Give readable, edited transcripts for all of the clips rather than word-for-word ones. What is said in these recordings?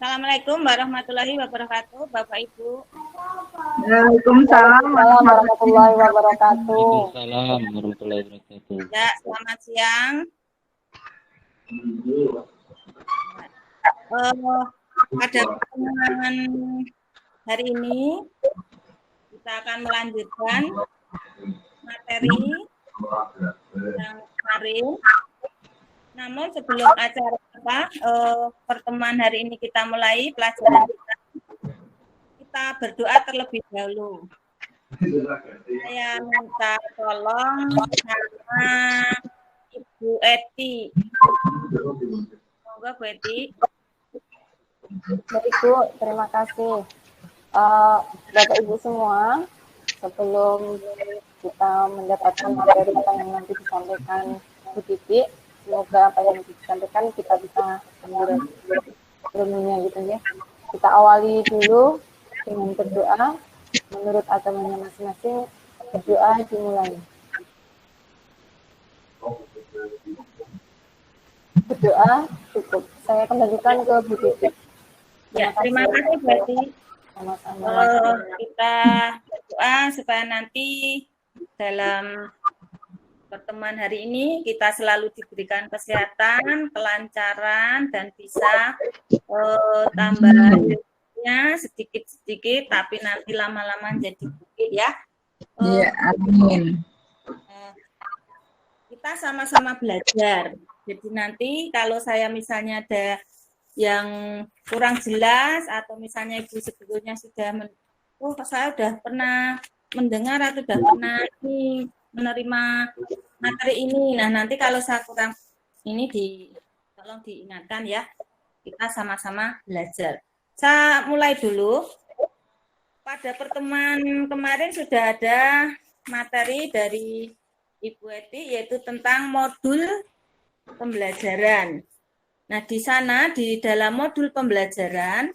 Assalamualaikum warahmatullahi wabarakatuh, Bapak Ibu. Waalaikumsalam warahmatullahi wabarakatuh. Waalaikumsalam warahmatullahi wabarakatuh. Ya, selamat siang. Pada pertemuan hari ini kita akan melanjutkan materi yang kemarin. Namun sebelum acara pertemuan hari ini kita mulai pelajaran kita berdoa terlebih dahulu. Saya minta tolong sama Ibu Eti. Semoga Bu Eti. Baik Bu, terima kasih. Bapak Ibu semua, sebelum kita mendapatkan materi apa yang nanti disampaikan Bu Titi, semoga apa yang disampaikan kita bisa ambil ilmunya gitu ya. Kita awali dulu dengan berdoa. Menurut agamanya masing-masing, berdoa dimulai. Berdoa cukup. Saya kembalikan ke Bu Titi. Ya, terima kasih Bu Eti. Sama-sama. Kita berdoa supaya nanti dalam pertemuan hari ini kita selalu diberikan kesehatan, kelancaran, dan bisa tambahnya sedikit-sedikit, tapi nanti lama-lama jadi bukit ya. Iya, amin. Kita sama-sama belajar. Jadi nanti kalau saya misalnya ada yang kurang jelas atau misalnya Ibu sebetulnya sudah saya sudah pernah mendengar atau sudah pernah menerima materi ini. Nah, nanti kalau saya kurang ini tolong diingatkan ya. Kita sama-sama belajar. Saya mulai dulu. Pada pertemuan kemarin sudah ada materi dari Ibu Eti yaitu tentang modul pembelajaran. Nah, di sana di dalam modul pembelajaran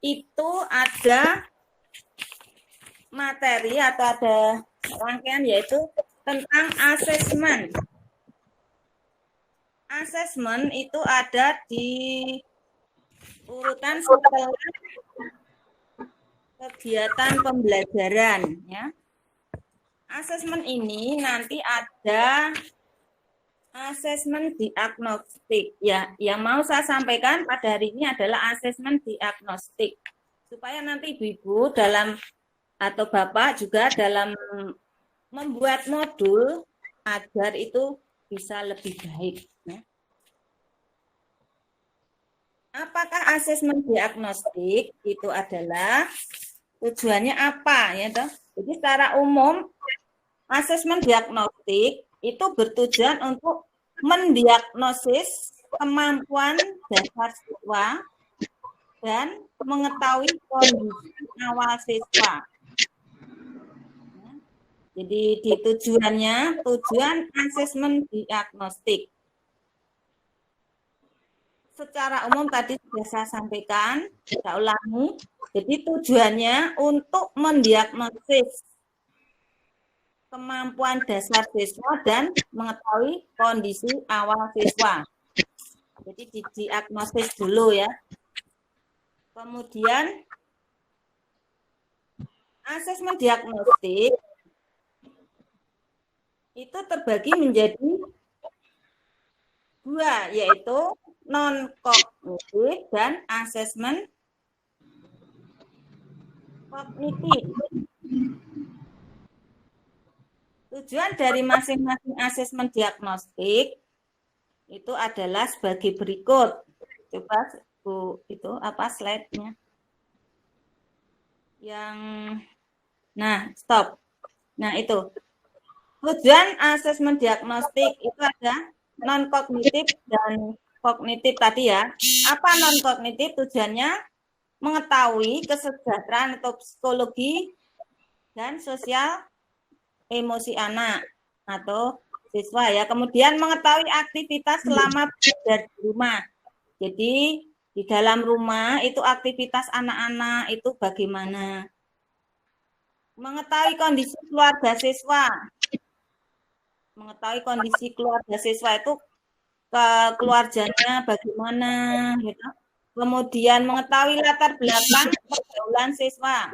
itu ada materi atau ada rangkaian yaitu tentang asesmen. Asesmen itu ada di urutan setelah kegiatan pembelajaran ya. Asesmen ini nanti ada asesmen diagnostik ya. Yang mau saya sampaikan pada hari ini adalah asesmen diagnostik. Supaya nanti Ibu-ibu dalam atau Bapak juga dalam membuat modul agar itu bisa lebih baik. Ya. Apakah asesmen diagnostik itu adalah tujuannya apa ya toh? Jadi secara umum asesmen diagnostik itu bertujuan untuk mendiagnosis kemampuan dasar siswa dan mengetahui kondisi awal siswa. Jadi di tujuan asesmen diagnostik. Secara umum tadi sudah saya sampaikan, saya ulangi. Jadi tujuannya untuk mendiagnosis kemampuan dasar siswa dan mengetahui kondisi awal siswa. Jadi diagnosis dulu ya. Kemudian asesmen diagnostik itu terbagi menjadi dua, yaitu non-kognitif dan asesmen kognitif. Tujuan dari masing-masing asesmen diagnostik itu adalah sebagai berikut. Coba Bu, itu apa slide-nya? Stop. Nah, itu. Tujuan asesmen diagnostik itu ada non-kognitif dan kognitif tadi ya. Apa non-kognitif? Tujuannya mengetahui kesejahteraan atau psikologi dan sosial emosi anak atau siswa ya. Kemudian mengetahui aktivitas selama belajar di rumah. Jadi di dalam rumah itu aktivitas anak-anak itu bagaimana. Mengetahui kondisi keluarga siswa. Mengetahui kondisi keluarga siswa itu keluarganya bagaimana gitu. Kemudian mengetahui latar belakang pergaulan siswa.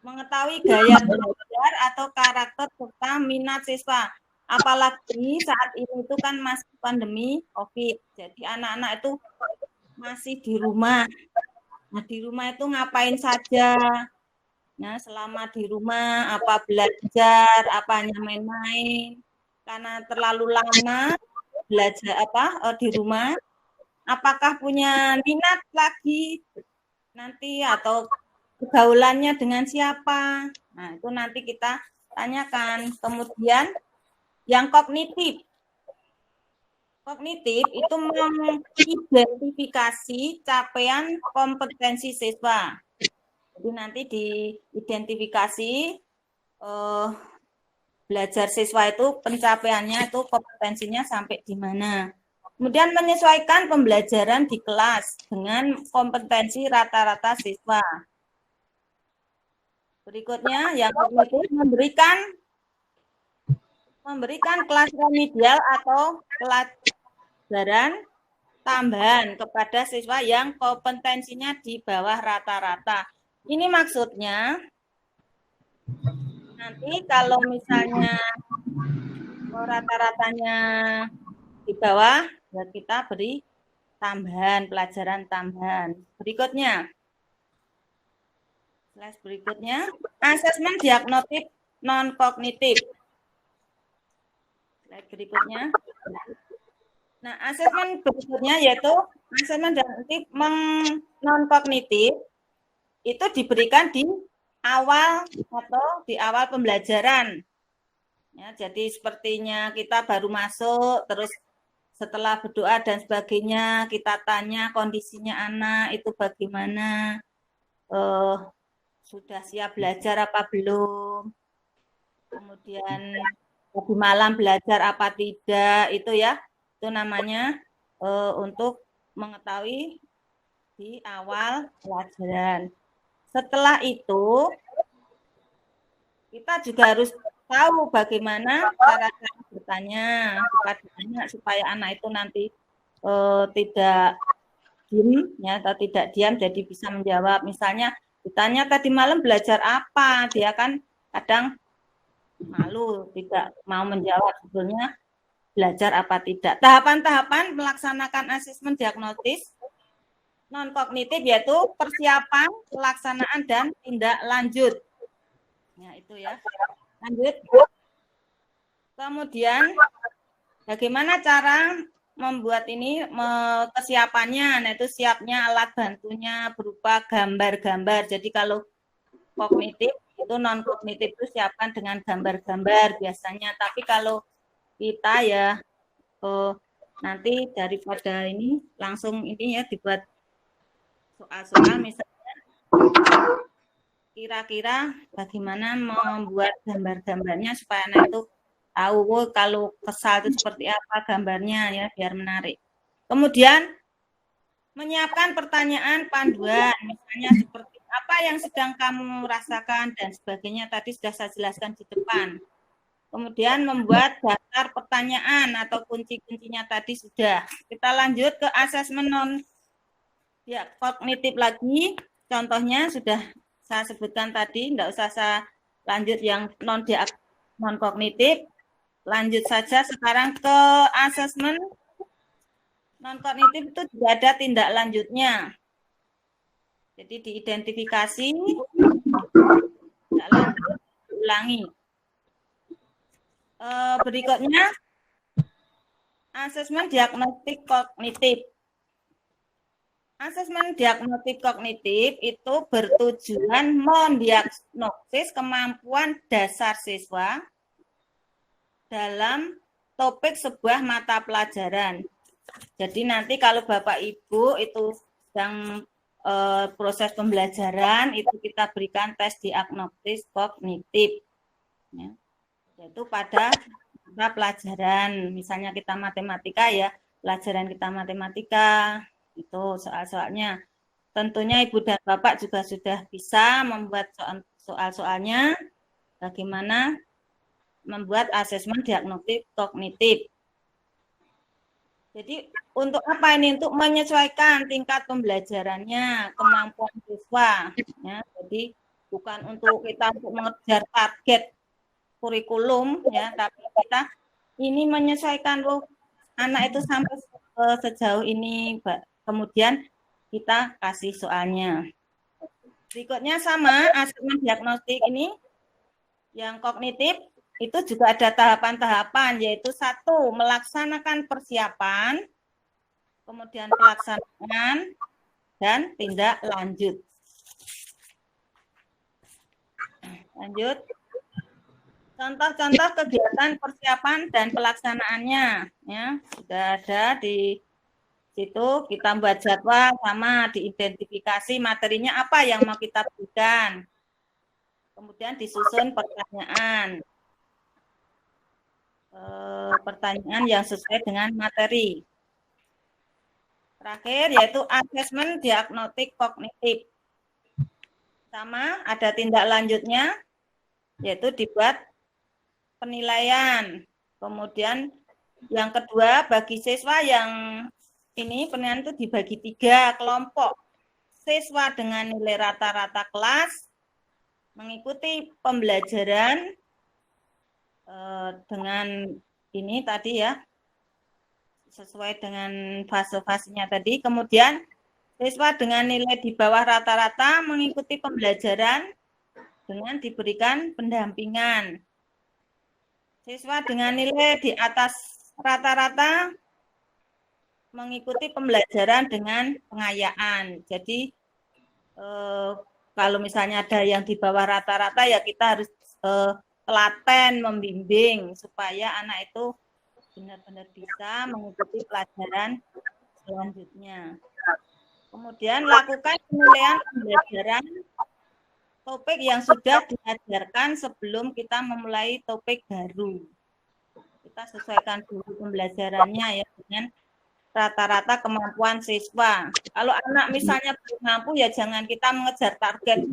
Mengetahui gaya belajar atau karakter serta minat siswa. Apalagi saat ini itu kan masih pandemi COVID. Jadi anak-anak itu masih di rumah. Nah, di rumah itu ngapain saja? Nah, selama di rumah apa belajar, apa hanya main-main. Karena terlalu lama belajar di rumah, apakah punya minat lagi nanti atau pergaulannya dengan siapa? Nah, itu nanti kita tanyakan. Kemudian yang kognitif. Kognitif itu mengidentifikasi capaian kompetensi siswa. Jadi nanti diidentifikasi belajar siswa itu pencapaiannya itu kompetensinya sampai di mana. Kemudian menyesuaikan pembelajaran di kelas dengan kompetensi rata-rata siswa. Berikutnya yang kognitif memberikan kelas remedial atau pelajaran tambahan kepada siswa yang kompetensinya di bawah rata-rata. Ini maksudnya nanti kalau misalnya rata-ratanya di bawah, ya kita beri tambahan, pelajaran tambahan. Berikutnya, slide berikutnya, asesmen diagnostik non-kognitif. Slide berikutnya. Nah, asesmen berikutnya yaitu asesmen diagnostik non-kognitif itu diberikan di awal atau di awal pembelajaran. Ya, jadi sepertinya kita baru masuk, terus setelah berdoa dan sebagainya, kita tanya kondisinya anak itu bagaimana, sudah siap belajar apa belum, kemudian tadi malam belajar apa tidak, itu ya, itu namanya untuk mengetahui di awal pelajaran. Setelah itu, kita juga harus tahu bagaimana cara bertanya kepada anak supaya anak itu nanti tidak diam, ya, atau tidak diam, jadi bisa menjawab. Misalnya ditanya tadi malam belajar apa, dia kan kadang malu, tidak mau menjawab sebetulnya belajar apa tidak. Tahapan-tahapan melaksanakan asesmen diagnosis non-kognitif yaitu persiapan, pelaksanaan, dan tindak lanjut. Ya, itu ya. Lanjut. Kemudian, bagaimana cara membuat ini kesiapannya? Nah, itu siapnya alat bantunya berupa gambar-gambar. Jadi kalau kognitif, itu non-kognitif itu siapkan dengan gambar-gambar biasanya. Tapi kalau kita ya, nanti daripada ini, langsung ini ya dibuat soal-soal misalnya kira-kira bagaimana membuat gambar-gambarnya supaya anak itu tahu kalau kesal itu seperti apa gambarnya ya biar menarik. Kemudian menyiapkan pertanyaan panduan misalnya seperti apa yang sedang kamu rasakan dan sebagainya tadi sudah saya jelaskan di depan. Kemudian membuat daftar pertanyaan atau kunci-kuncinya tadi sudah. Kita lanjut ke asesmen non ya, kognitif lagi, contohnya sudah saya sebutkan tadi, tidak usah saya lanjut yang non-kognitif. Lanjut saja sekarang ke asesmen non-kognitif itu juga ada tindak lanjutnya. Jadi diidentifikasi, tindak lanjut, diulangi. Berikutnya, asesmen diagnostik kognitif. Asesmen diagnostik kognitif itu bertujuan mendiagnosis kemampuan dasar siswa dalam topik sebuah mata pelajaran. Jadi nanti kalau Bapak Ibu itu sedang proses pembelajaran, itu kita berikan tes diagnostik kognitif. Ya. Yaitu pada mata pelajaran, misalnya kita matematika ya, pelajaran kita matematika, itu soal-soalnya. Tentunya Ibu dan Bapak juga sudah bisa membuat soal-soalnya bagaimana membuat asesmen diagnostik kognitif. Jadi untuk apa ini? Untuk menyesuaikan tingkat pembelajarannya, kemampuan siswa. Ya, jadi bukan untuk kita untuk mengejar target kurikulum, ya, tapi kita ini menyesuaikan anak itu sampai sejauh ini, Mbak. Kemudian kita kasih soalnya. Berikutnya sama asesmen diagnostik ini yang kognitif itu juga ada tahapan-tahapan, yaitu 1, melaksanakan persiapan, kemudian pelaksanaan, dan tindak lanjut. Lanjut. Contoh-contoh kegiatan persiapan dan pelaksanaannya, ya sudah ada di situ. Kita buat jadwal sama diidentifikasi materinya apa yang mau kita berikan. Kemudian disusun pertanyaan. Pertanyaan yang sesuai dengan materi. Terakhir yaitu asesmen diagnostik kognitif. Sama ada tindak lanjutnya, yaitu dibuat penilaian. Kemudian yang kedua, bagi siswa yang ini penilaian itu dibagi 3 kelompok. Siswa dengan nilai rata-rata kelas mengikuti pembelajaran dengan ini tadi ya, sesuai dengan fase-fasenya tadi. Kemudian siswa dengan nilai di bawah rata-rata mengikuti pembelajaran dengan diberikan pendampingan. Siswa dengan nilai di atas rata-rata mengikuti pembelajaran dengan pengayaan. Jadi kalau misalnya ada yang di bawah rata-rata ya kita harus telaten membimbing supaya anak itu benar-benar bisa mengikuti pelajaran selanjutnya. Kemudian lakukan penilaian pembelajaran topik yang sudah diajarkan sebelum kita memulai topik baru. Kita sesuaikan dulu pembelajarannya ya dengan rata-rata kemampuan siswa. Kalau anak misalnya belum mampu ya jangan kita mengejar target.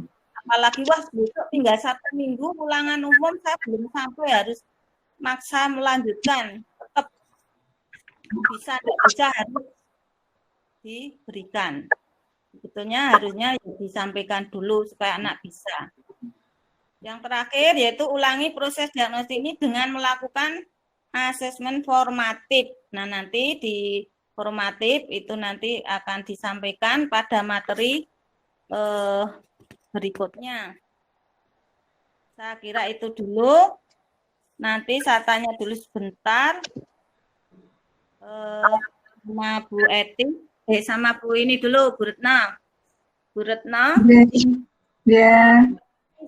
Apalagi wah besok tinggal 1 minggu ulangan umum saya belum sampai, harus maksa melanjutkan. Tetap bisa tidak bisa harus diberikan. Sebetulnya harusnya disampaikan dulu supaya anak bisa. Yang terakhir yaitu ulangi proses diagnostik ini dengan melakukan asesmen formatif. Nah, nanti di formatif itu nanti akan disampaikan pada materi berikutnya. Saya kira itu dulu. Nanti saya tanya dulu sebentar sama Bu Eti. Sama Bu ini dulu, Bu Retno. Bu Retno. Ya.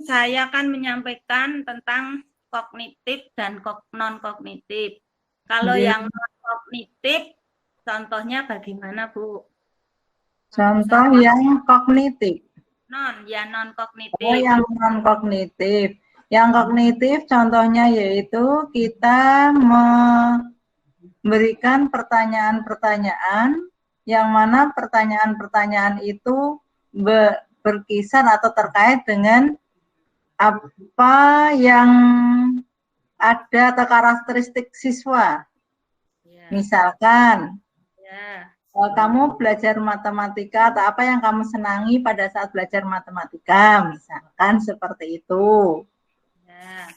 Saya akan menyampaikan tentang kognitif dan non-kognitif. Kalau yang non-kognitif, contohnya bagaimana, Bu? Contoh yang kognitif. Non-kognitif. Oh, yang non-kognitif. Yang kognitif contohnya yaitu kita memberikan pertanyaan-pertanyaan yang mana pertanyaan-pertanyaan itu berkisar atau terkait dengan apa yang ada atau karakteristik siswa. Ya. Misalkan, ya, kamu belajar matematika atau apa yang kamu senangi pada saat belajar matematika, misalkan seperti itu. Ya.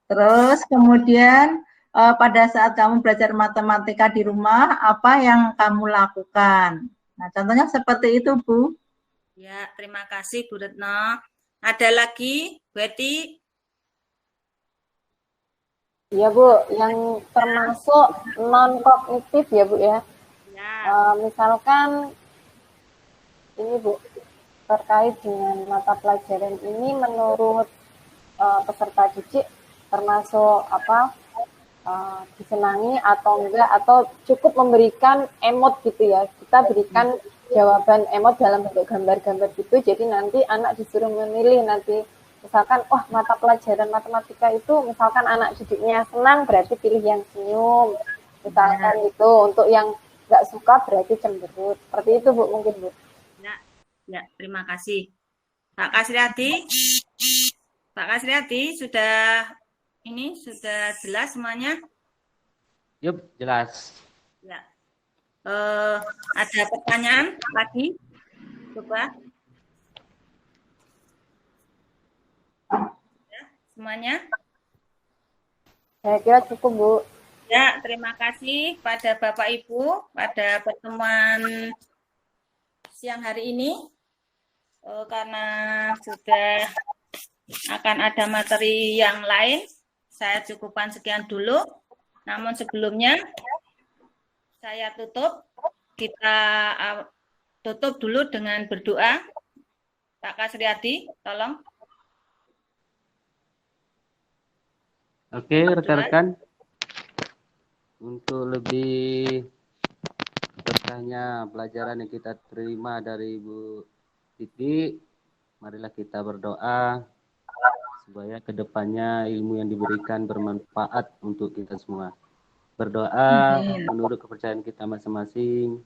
Terus kemudian pada saat kamu belajar matematika di rumah, apa yang kamu lakukan? Nah, contohnya seperti itu, Bu. Ya, terima kasih Bu Retno. Ada lagi, Bu Eti? Iya, Bu, yang termasuk non-kognitif ya, Bu ya. Misalkan ini, Bu, terkait dengan mata pelajaran ini menurut peserta didik termasuk apa disenangi atau enggak, atau cukup memberikan emot gitu ya. Kita berikan jawaban emot dalam bentuk gambar-gambar gitu, jadi nanti anak disuruh memilih nanti. Misalkan, wah mata pelajaran matematika itu misalkan anak didiknya senang berarti pilih yang senyum. Misalkan itu, untuk yang nggak suka berarti cemberut. Seperti itu, Bu, mungkin, Bu. Ya, terima kasih. Pak Kasriadi? Pak Kasriadi, sudah jelas semuanya? Yup, jelas. Ya. Ada pertanyaan lagi? Coba. Ya, semuanya? Saya kira cukup, Bu. Ya, terima kasih pada Bapak Ibu pada pertemuan siang hari ini. Karena sudah akan ada materi yang lain, saya cukupkan sekian dulu. Namun sebelumnya saya tutup. Kita tutup dulu dengan berdoa. Pak Kasriyadi, tolong. Oke, rekan-rekan. Untuk lebih berkahnya pelajaran yang kita terima dari Ibu Titi, marilah kita berdoa supaya kedepannya ilmu yang diberikan bermanfaat untuk kita semua. Berdoa menurut kepercayaan kita masing-masing.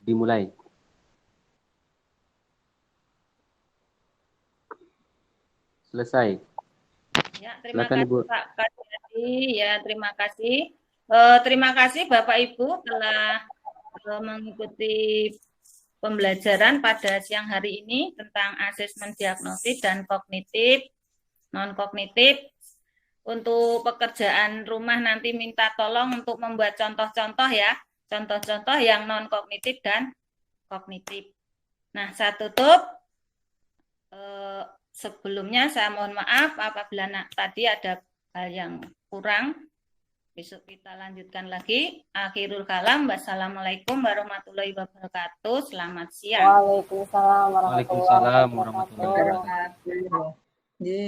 Dimulai. Selesai. Ya, terima Silakan, kasih Ibu. Pak Kasriyadi. Ya, terima kasih. Terima kasih Bapak Ibu telah mengikuti pembelajaran pada siang hari ini tentang asesmen diagnostik dan kognitif, non-kognitif. Untuk pekerjaan rumah nanti minta tolong untuk membuat contoh-contoh ya, contoh-contoh yang non-kognitif dan kognitif. Nah, saya tutup. Sebelumnya saya mohon maaf apabila tadi ada hal yang kurang. Besok kita lanjutkan lagi. Akhirul kalam. Wassalamualaikum warahmatullahi wabarakatuh. Selamat siang. Waalaikumsalam warahmatullahi Waalaikumsalam warahmatullahi wabarakatuh. wabarakatuh. Jadi